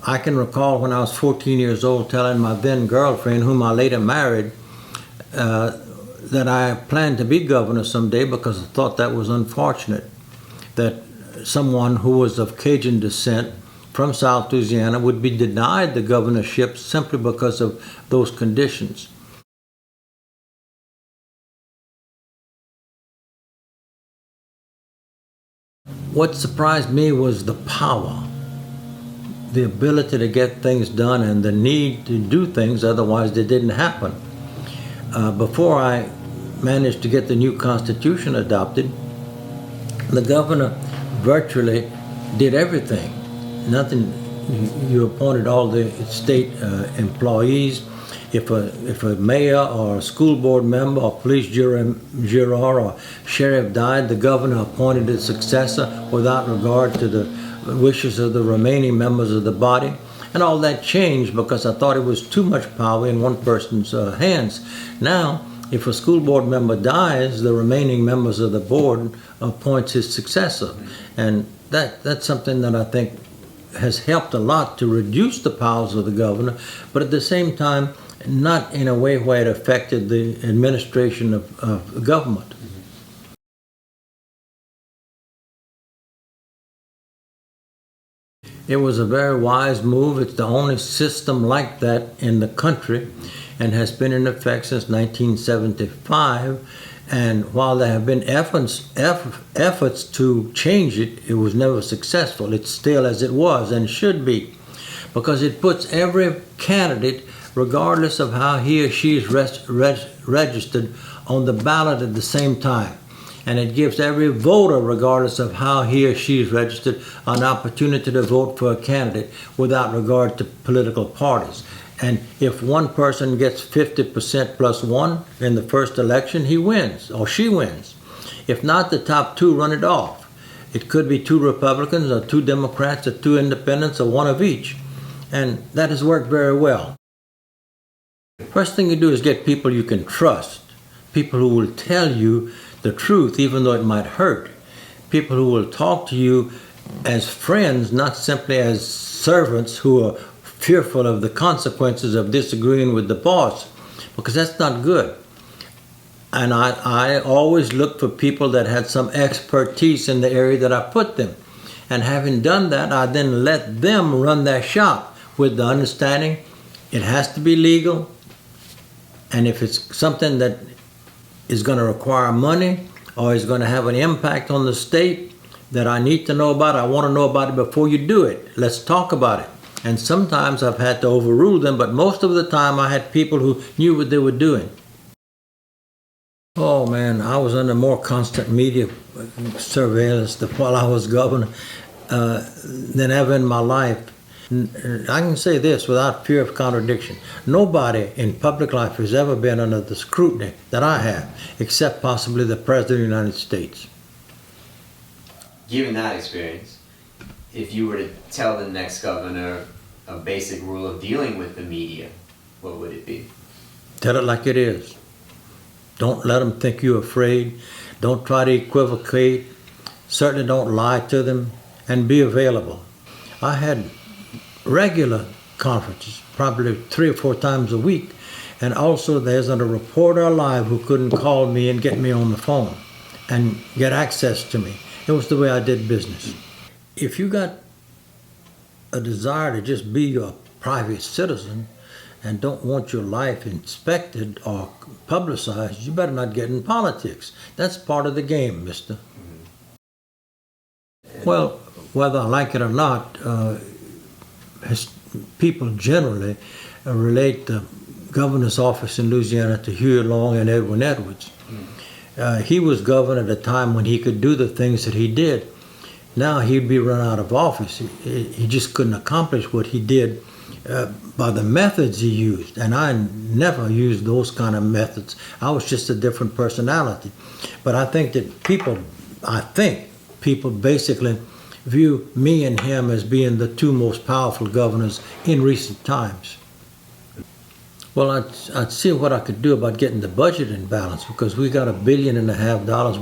I can recall when I was 14 years old telling my then girlfriend, whom I later married, that I planned to be governor someday because I thought that was unfortunate, that someone who was of Cajun descent from South Louisiana would be denied the governorship simply because of those conditions. What surprised me was the power, the ability to get things done, and the need to do things, otherwise they didn't happen. Before I managed to get the new Constitution adopted, the governor virtually did everything. Nothing. You appointed all the state employees. If a mayor or a school board member or police juror or sheriff died, the governor appointed a successor without regard to the wishes of the remaining members of the body. And all that changed because I thought it was too much power in one person's hands. Now, if a school board member dies, the remaining members of the board appoints his successor. And that's something that I think has helped a lot to reduce the powers of the governor, but at the same time, not in a way where it affected the administration of government. It was a very wise move. It's the only system like that in the country and has been in effect since 1975. And while there have been efforts to change it, it was never successful. It's still as it was and should be, because it puts every candidate, regardless of how he or she is registered, on the ballot at the same time. And it gives every voter, regardless of how he or she is registered, an opportunity to vote for a candidate without regard to political parties. And if one person gets 50% plus one in the first election, he wins or she wins. If not, the top two run it off. It could be 2 Republicans or 2 Democrats or 2 independents or one of each. And that has worked very well. First thing you do is get people you can trust. People who will tell you the truth, even though it might hurt. People who will talk to you as friends, not simply as servants who are fearful of the consequences of disagreeing with the boss, because that's not good. And I always look for people that had some expertise in the area that I put them. And having done that, I then let them run their shop with the understanding it has to be legal. And if it's something that is going to require money or is going to have an impact on the state that I need to know about, I want to know about it before you do it. Let's talk about it. And sometimes I've had to overrule them, but most of the time I had people who knew what they were doing. Oh man, I was under more constant media surveillance while I was governor than ever in my life. I can say this without fear of contradiction. Nobody in public life has ever been under the scrutiny that I have, except possibly the President of the United States. Given that experience, if you were to tell the next governor a basic rule of dealing with the media, what would it be? Tell it like it is. Don't let them think you're afraid. Don't try to equivocate. Certainly don't lie to them, and be available. I had regular conferences, probably 3 or 4 times a week, and also there's a reporter alive who couldn't call me and get me on the phone and get access to me. It was the way I did business. If you got a desire to just be a private citizen and don't want your life inspected or publicized, you better not get in politics. That's part of the game, mister. Well, whether I like it or not, people generally relate the governor's office in Louisiana to Huey Long and Edwin Edwards. He was governor at a time when he could do the things that he did. Now he'd be run out of office. He just couldn't accomplish what he did by the methods he used. And I never used those kind of methods. I was just a different personality. But I think that people basically view me and him as being the 2 most powerful governors in recent times. Well, I'd see what I could do about getting the budget in balance, because we got $1.5 billion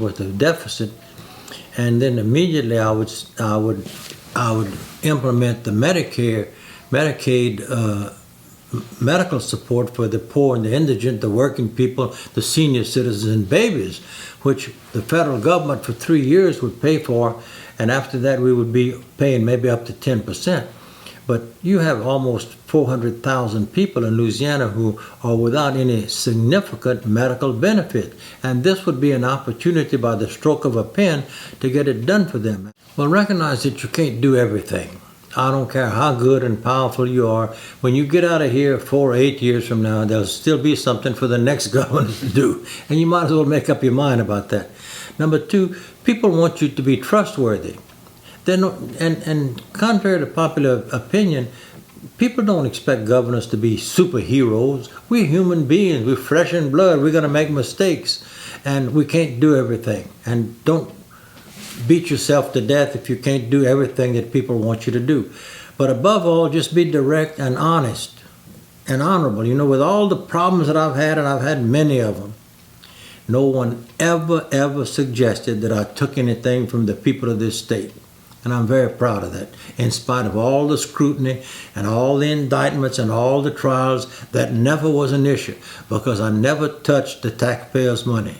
worth of deficit. And then immediately I would implement the Medicare Medicaid medical support for the poor and the indigent, the working people, the senior citizens and babies, which the federal government for 3 years would pay for, and after that we would be paying maybe up to 10%. But you have almost 400,000 people in Louisiana who are without any significant medical benefit. And this would be an opportunity by the stroke of a pen to get it done for them. Well, recognize that you can't do everything. I don't care how good and powerful you are. When you get out of here 4 or 8 years from now, there'll still be something for the next governor to do. And you might as well make up your mind about that. Number two, people want you to be trustworthy. And contrary to popular opinion, people don't expect governors to be superheroes. We're human beings. We're flesh and blood. We're going to make mistakes. And we can't do everything. And don't beat yourself to death if you can't do everything that people want you to do. But above all, just be direct and honest and honorable. You know, with all the problems that I've had, and I've had many of them, no one ever suggested that I took anything from the people of this state. And I'm very proud of that. In spite of all the scrutiny and all the indictments and all the trials, that never was an issue because I never touched the taxpayers' money.